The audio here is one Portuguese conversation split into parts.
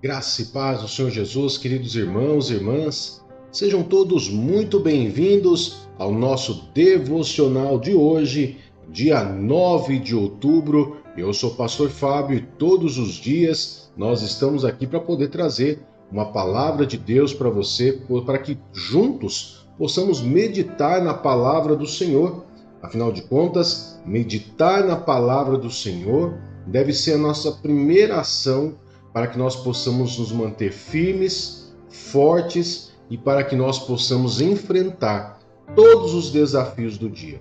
Graça e paz do Senhor Jesus, queridos irmãos e irmãs, sejam todos muito bem-vindos ao nosso devocional de hoje, dia 9 de outubro. Eu sou o pastor Fábio e todos os dias nós estamos aqui para poder trazer uma palavra de Deus para você, para que juntos possamos meditar na palavra do Senhor. Afinal de contas, meditar na palavra do Senhor deve ser a nossa primeira ação para que nós possamos nos manter firmes, fortes e para que nós possamos enfrentar todos os desafios do dia.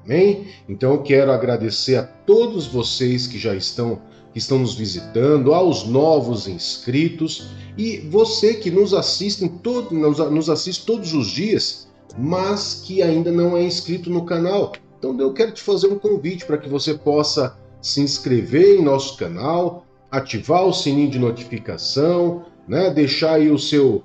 Amém? Então eu quero agradecer a todos vocês que estão nos visitando, aos novos inscritos e você que nos assiste todos os dias, mas que ainda não é inscrito no canal. Então eu quero te fazer um convite para que você possa se inscrever em nosso canal, ativar o sininho de notificação, deixar aí o seu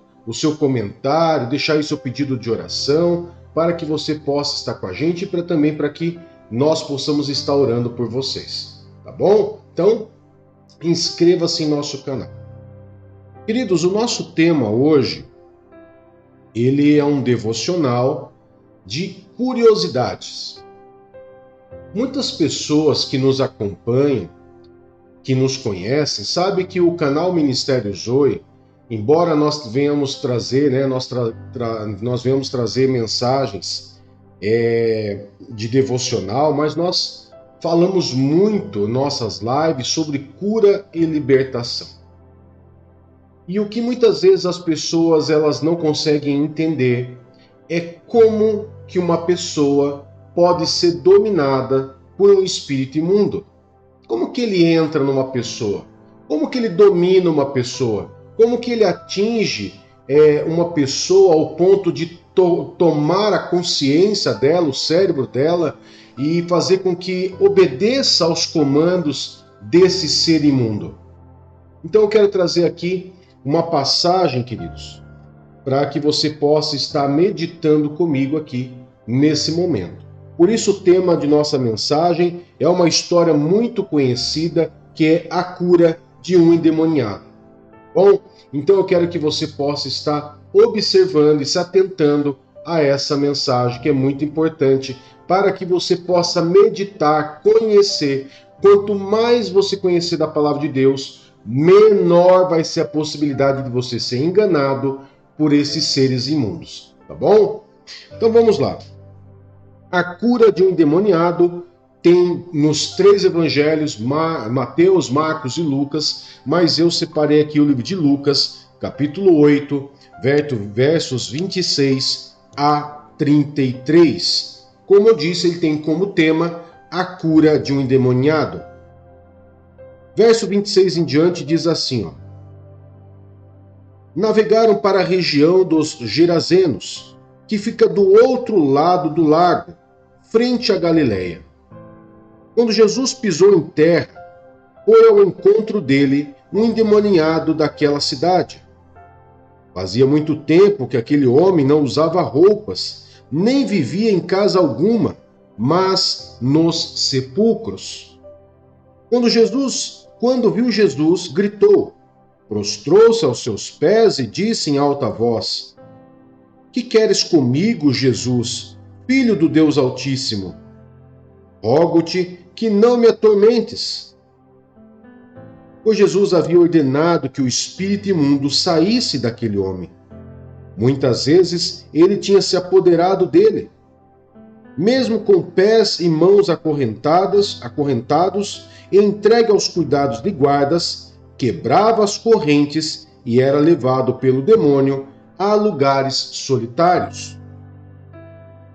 comentário, deixar aí o seu pedido de oração, para que você possa estar com a gente e também para que nós possamos estar orando por vocês, tá bom? Então, inscreva-se em nosso canal. Queridos, o nosso tema hoje, ele é um devocional de curiosidades. Muitas pessoas que nos acompanham, que nos conhecem, sabe que o canal Ministério Zoe, embora nós venhamos trazer, nós venhamos trazer mensagens de devocional, mas nós falamos muito nossas lives sobre cura e libertação. E o que muitas vezes as pessoas elas não conseguem entender é como que uma pessoa pode ser dominada por um espírito imundo. Como que ele entra numa pessoa? Como que ele domina uma pessoa? Como que ele atinge uma pessoa ao ponto de tomar a consciência dela, o cérebro dela, e fazer com que obedeça aos comandos desse ser imundo? Então eu quero trazer aqui uma passagem, queridos, para que você possa estar meditando comigo aqui nesse momento. Por isso o tema de nossa mensagem é uma história muito conhecida, que é a cura de um endemoniado. Bom, então eu quero que você possa estar observando e se atentando a essa mensagem, que é muito importante, para que você possa meditar, conhecer. Quanto mais você conhecer da palavra de Deus, menor vai ser a possibilidade de você ser enganado por esses seres imundos, tá bom? Então vamos lá. A cura de um endemoniado tem nos 3 evangelhos, Mateus, Marcos e Lucas, mas eu separei aqui o livro de Lucas, capítulo 8, versos 26 a 33. Como eu disse, ele tem como tema a cura de um endemoniado. Verso 26 em diante diz assim, Navegaram para a região dos Gerazenos, que fica do outro lado do lago, frente à Galileia. Quando Jesus pisou em terra, foi ao encontro dele um endemoniado daquela cidade. Fazia muito tempo que aquele homem não usava roupas, nem vivia em casa alguma, mas nos sepulcros. Quando viu Jesus, gritou, prostrou-se aos seus pés e disse em alta voz, Que queres comigo, Jesus, Filho do Deus Altíssimo? Rogo-te que não me atormentes. Pois Jesus havia ordenado que o espírito imundo saísse daquele homem. Muitas vezes ele tinha se apoderado dele. Mesmo com pés e mãos acorrentados e entregue aos cuidados de guardas, quebrava as correntes e era levado pelo demônio a lugares solitários.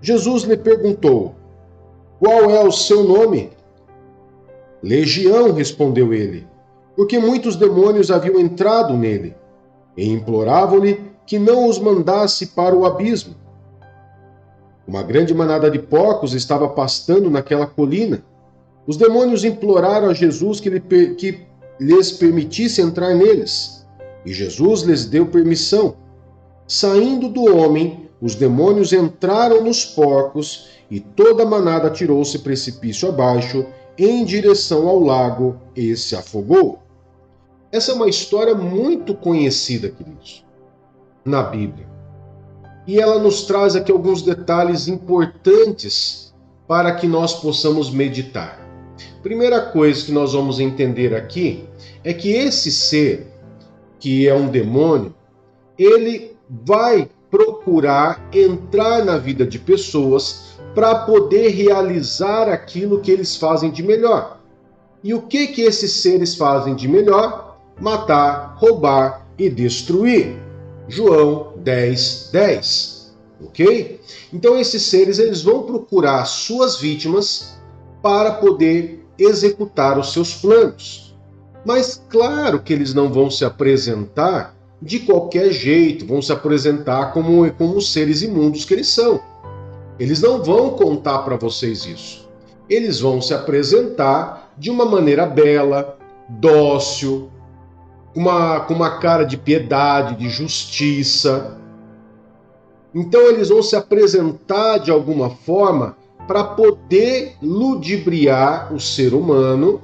Jesus lhe perguntou, qual é o seu nome? Legião, respondeu ele, porque muitos demônios haviam entrado nele, e imploravam-lhe que não os mandasse para o abismo. Uma grande manada de porcos estava pastando naquela colina. Os demônios imploraram a Jesus que lhes permitisse entrar neles, e Jesus lhes deu permissão. Saindo do homem, os demônios entraram nos porcos e toda a manada atirou-se precipício abaixo em direção ao lago e se afogou. Essa é uma história muito conhecida, queridos, na Bíblia. E ela nos traz aqui alguns detalhes importantes para que nós possamos meditar. Primeira coisa que nós vamos entender aqui é que esse ser, que é um demônio, ele vai procurar entrar na vida de pessoas para poder realizar aquilo que eles fazem de melhor. E o que esses seres fazem de melhor? Matar, roubar e destruir. João 10:10. Ok? Então esses seres eles vão procurar suas vítimas para poder executar os seus planos. Mas claro que eles não vão se apresentar de qualquer jeito, vão se apresentar como os seres imundos que eles são. Eles não vão contar para vocês isso. Eles vão se apresentar de uma maneira bela, dócil, com uma cara de piedade, de justiça. Então eles vão se apresentar de alguma forma para poder ludibriar o ser humano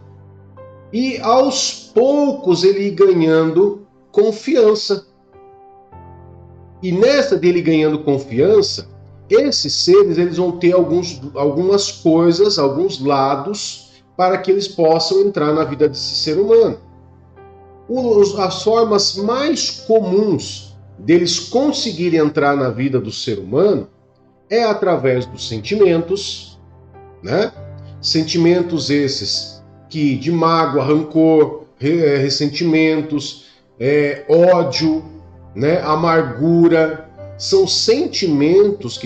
e aos poucos ele ir ganhando confiança. E nessa dele ganhando confiança, esses seres eles vão ter algumas coisas, alguns lados para que eles possam entrar na vida desse ser humano. As formas mais comuns deles conseguirem entrar na vida do ser humano é através dos sentimentos, né? Sentimentos esses que de mágoa, rancor, ressentimentos, ódio, né? Amargura, são sentimentos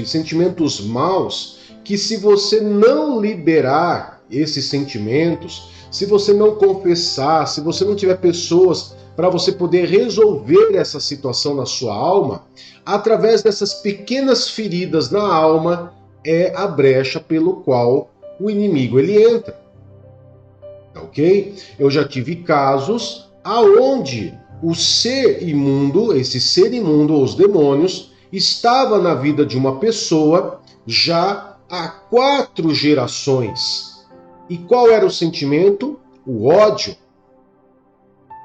maus que se você não liberar esses sentimentos, se você não confessar, se você não tiver pessoas para você poder resolver essa situação na sua alma, através dessas pequenas feridas na alma é a brecha pelo qual o inimigo ele entra. Ok? Eu já tive casos aonde o ser imundo, esse ser imundo, os demônios, estava na vida de uma pessoa já há 4 gerações. E qual era o sentimento? O ódio.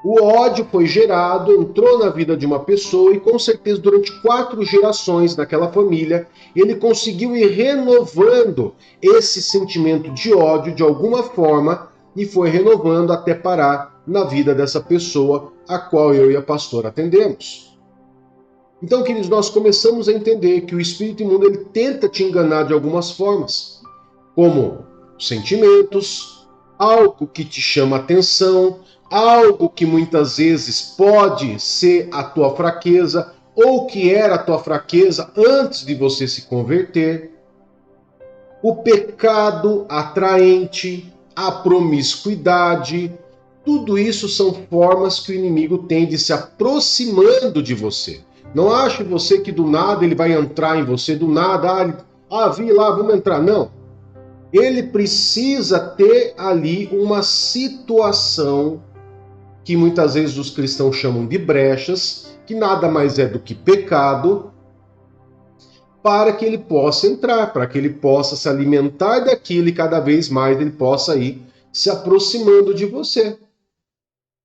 O ódio foi gerado, entrou na vida de uma pessoa e com certeza durante 4 gerações daquela família, ele conseguiu ir renovando esse sentimento de ódio de alguma forma e foi renovando até parar na vida dessa pessoa a qual eu e a pastora atendemos. Então, queridos, nós começamos a entender que o espírito imundo ele tenta te enganar de algumas formas, como sentimentos, algo que te chama atenção, algo que muitas vezes pode ser a tua fraqueza ou que era a tua fraqueza antes de você se converter, o pecado atraente, a promiscuidade, tudo isso são formas que o inimigo tem de se aproximando de você. Não ache você que do nada ele vai entrar em você, do nada, vi lá, vamos entrar. Não. Ele precisa ter ali uma situação que muitas vezes os cristãos chamam de brechas, que nada mais é do que pecado, para que ele possa entrar, para que ele possa se alimentar daquilo e cada vez mais ele possa ir se aproximando de você.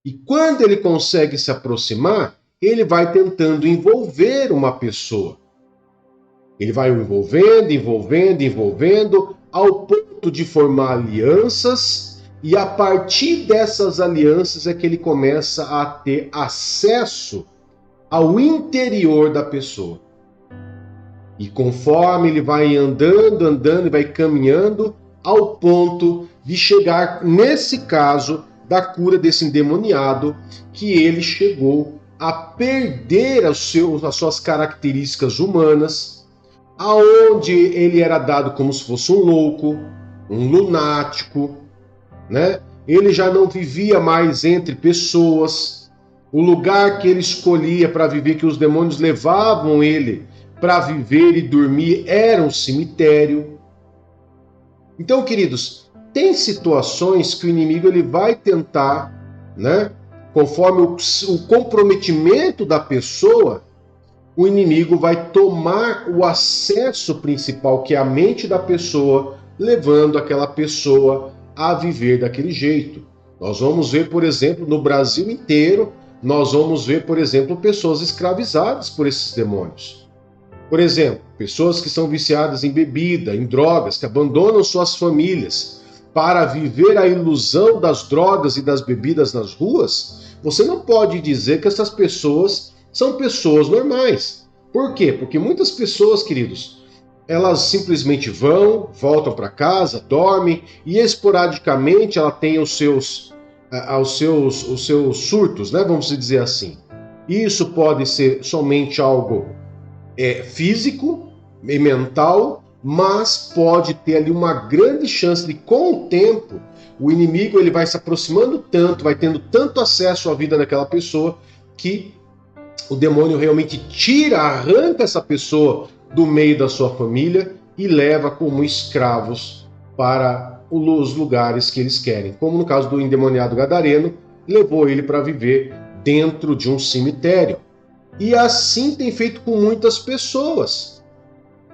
E quando ele consegue se aproximar, ele vai tentando envolver uma pessoa. Ele vai envolvendo, ao ponto de formar alianças, e a partir dessas alianças é que ele começa a ter acesso ao interior da pessoa. E conforme ele vai andando e vai caminhando, ao ponto de chegar, nesse caso, da cura desse endemoniado, que ele chegou a perder as suas características humanas, aonde ele era dado como se fosse um louco, um lunático, né? Ele já não vivia mais entre pessoas. O lugar que ele escolhia para viver, que os demônios levavam ele para viver e dormir, era um cemitério. Então, queridos, tem situações que o inimigo ele vai tentar, né? Conforme o comprometimento da pessoa, o inimigo vai tomar o acesso principal, que é a mente da pessoa, levando aquela pessoa a viver daquele jeito. Nós vamos ver, por exemplo, no Brasil inteiro, nós vamos ver, por exemplo, pessoas escravizadas por esses demônios. Por exemplo, pessoas que são viciadas em bebida, em drogas, que abandonam suas famílias para viver a ilusão das drogas e das bebidas nas ruas. Você não pode dizer que essas pessoas são pessoas normais. Por quê? Porque muitas pessoas, queridos, elas simplesmente voltam para casa, dormem e esporadicamente ela tem os seus surtos, né? Vamos dizer assim. Isso pode ser somente algo físico e mental, mas pode ter ali uma grande chance de, com o tempo, o inimigo ele vai se aproximando tanto, vai tendo tanto acesso à vida daquela pessoa, que o demônio realmente arranca essa pessoa do meio da sua família e leva como escravos para os lugares que eles querem. Como no caso do endemoniado gadareno, levou ele para viver dentro de um cemitério. E assim tem feito com muitas pessoas.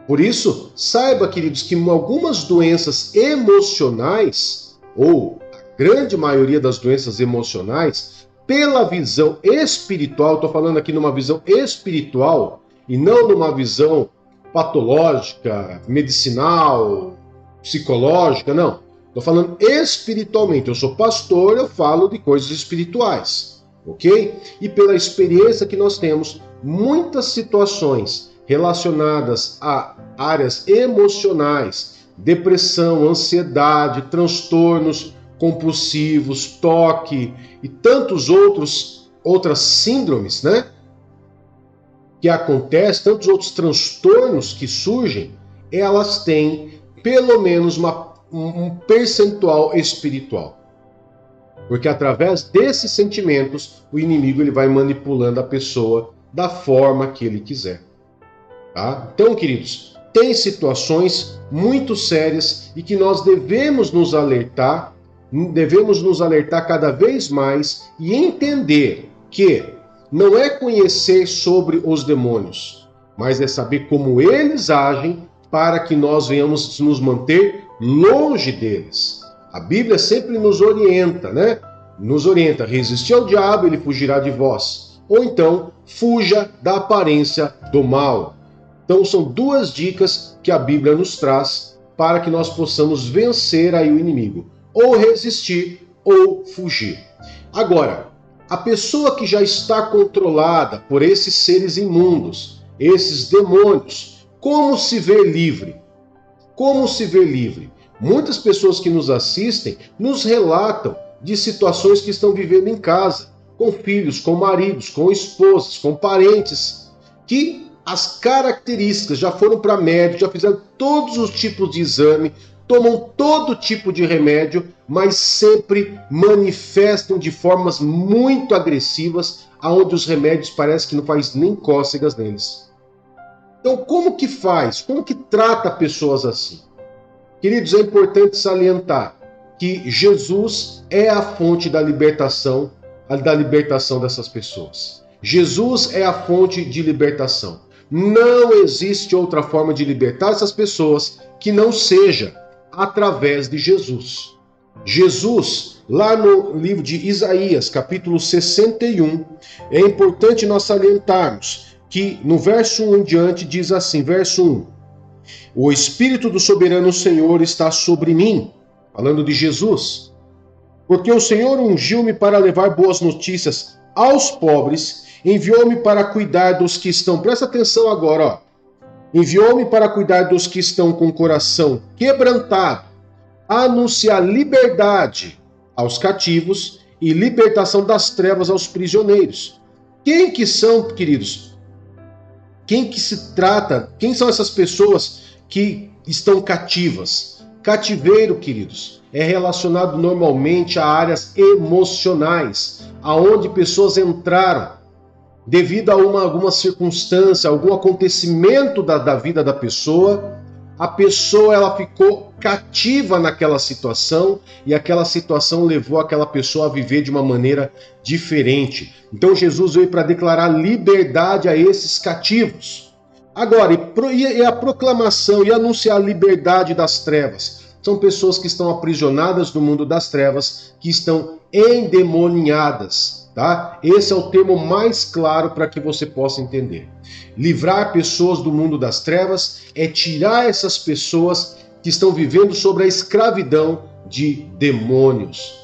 Por isso, saiba, queridos, que algumas doenças emocionais, ou a grande maioria das doenças emocionais, pela visão espiritual, estou falando aqui numa visão espiritual, e não numa visão patológica, medicinal, psicológica, não. Estou falando espiritualmente. Eu sou pastor, eu falo de coisas espirituais, ok? E pela experiência que nós temos, muitas situações relacionadas a áreas emocionais, depressão, ansiedade, transtornos compulsivos, toque e tantos outras síndromes, né? Que acontecem, tantos outros transtornos que surgem, elas têm pelo menos um percentual espiritual. Porque através desses sentimentos, o inimigo ele vai manipulando a pessoa da forma que ele quiser. Tá? Então, queridos, tem situações muito sérias e que nós devemos nos alertar cada vez mais e entender que não é conhecer sobre os demônios, mas é saber como eles agem para que nós venhamos nos manter longe deles. A Bíblia sempre nos orienta, né? Nos orienta, resistir ao diabo, ele fugirá de vós. Ou então, fuja da aparência do mal. Então são duas dicas que a Bíblia nos traz para que nós possamos vencer aí o inimigo. Ou resistir ou fugir. Agora, a pessoa que já está controlada por esses seres imundos, esses demônios, como se ver livre? Como se ver livre? Muitas pessoas que nos assistem nos relatam de situações que estão vivendo em casa, com filhos, com maridos, com esposas, com parentes, que as características já foram para médico, já fizeram todos os tipos de exame, tomam todo tipo de remédio, mas sempre manifestam de formas muito agressivas, aonde os remédios parece que não faz nem cócegas neles. Então, como que faz? Como que trata pessoas assim? Queridos, é importante salientar que Jesus é a fonte da libertação dessas pessoas. Jesus é a fonte de libertação. Não existe outra forma de libertar essas pessoas que não seja através de Jesus. Jesus, lá no livro de Isaías, capítulo 61, é importante nós salientarmos que no verso 1 em diante diz assim, verso 1, o Espírito do Soberano Senhor está sobre mim, falando de Jesus, porque o Senhor ungiu-me para levar boas notícias aos pobres, enviou-me para cuidar dos que estão, presta atenção agora, ó, enviou-me para cuidar dos que estão com o coração quebrantado, anunciar liberdade aos cativos e libertação das trevas aos prisioneiros. Quem que são, queridos? Quem que se trata? Quem são essas pessoas que estão cativas? Cativeiro, queridos, é relacionado normalmente a áreas emocionais, aonde pessoas entraram devido a alguma circunstância, algum acontecimento da vida da pessoa, a pessoa ela ficou cativa naquela situação e aquela situação levou aquela pessoa a viver de uma maneira diferente. Então Jesus veio para declarar liberdade a esses cativos. Agora, e a proclamação e anunciar a liberdade das trevas? São pessoas que estão aprisionadas no mundo das trevas, que estão endemoniadas, tá? Esse é o termo mais claro para que você possa entender. Livrar pessoas do mundo das trevas é tirar essas pessoas que estão vivendo sobre a escravidão de demônios,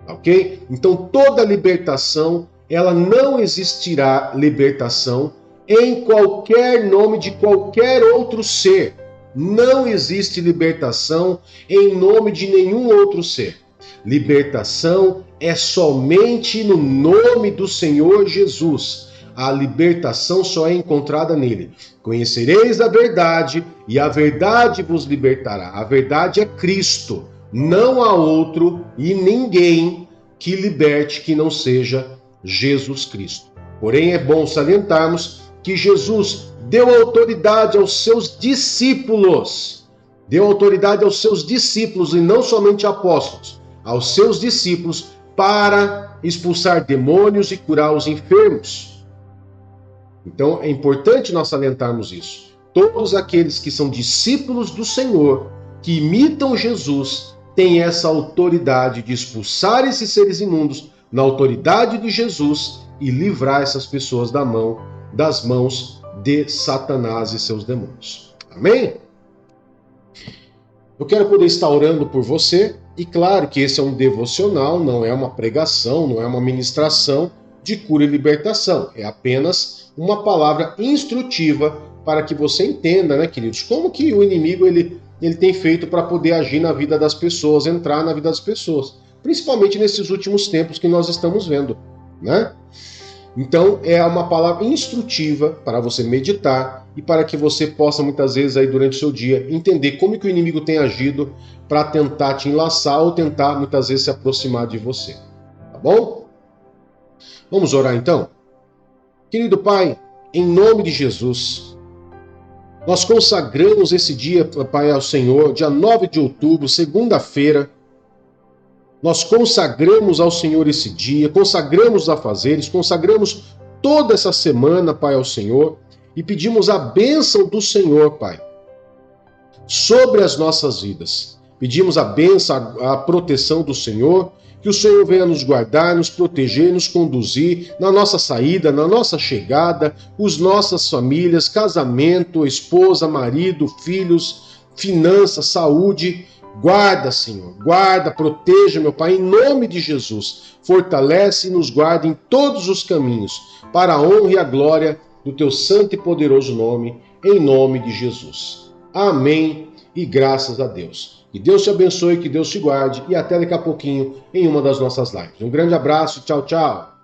ok? Então toda libertação, ela não existirá libertação em qualquer nome de qualquer outro ser. Não existe libertação em nome de nenhum outro ser. Libertação é somente no nome do Senhor Jesus. A libertação só é encontrada nele. Conhecereis a verdade e a verdade vos libertará. A verdade é Cristo. Não há outro e ninguém que liberte que não seja Jesus Cristo. Porém, é bom salientarmos que Jesus deu autoridade aos seus discípulos. Deu autoridade aos seus discípulos e não somente apóstolos. Aos seus discípulos para expulsar demônios e curar os enfermos. Então é importante nós salientarmos isso. Todos aqueles que são discípulos do Senhor, que imitam Jesus, têm essa autoridade de expulsar esses seres imundos na autoridade de Jesus e livrar essas pessoas das mãos de Satanás e seus demônios. Amém? Eu quero poder estar orando por você, e claro que esse é um devocional, não é uma pregação, não é uma ministração de cura e libertação. É apenas uma palavra instrutiva para que você entenda, né, queridos, como que o inimigo ele tem feito para poder agir na vida das pessoas, entrar na vida das pessoas, principalmente nesses últimos tempos que nós estamos vendo, né? Então é uma palavra instrutiva para você meditar e para que você possa muitas vezes aí durante o seu dia entender como que o inimigo tem agido para tentar te enlaçar ou tentar muitas vezes se aproximar de você. Tá bom? Vamos orar então? Querido Pai, em nome de Jesus, nós consagramos esse dia, Pai, ao Senhor, dia 9 de outubro, segunda-feira. Nós consagramos ao Senhor esse dia, consagramos os afazeres, consagramos toda essa semana, Pai, ao Senhor, e pedimos a bênção do Senhor, Pai, sobre as nossas vidas. Pedimos a bênção, a proteção do Senhor, que o Senhor venha nos guardar, nos proteger, nos conduzir na nossa saída, na nossa chegada, as nossas famílias, casamento, esposa, marido, filhos, finanças, saúde. Guarda, Senhor, guarda, proteja, meu Pai, em nome de Jesus. Fortalece e nos guarda em todos os caminhos, para a honra e a glória do teu santo e poderoso nome, em nome de Jesus. Amém e graças a Deus. Que Deus te abençoe, que Deus te guarde e até daqui a pouquinho em uma das nossas lives. Um grande abraço, tchau, tchau.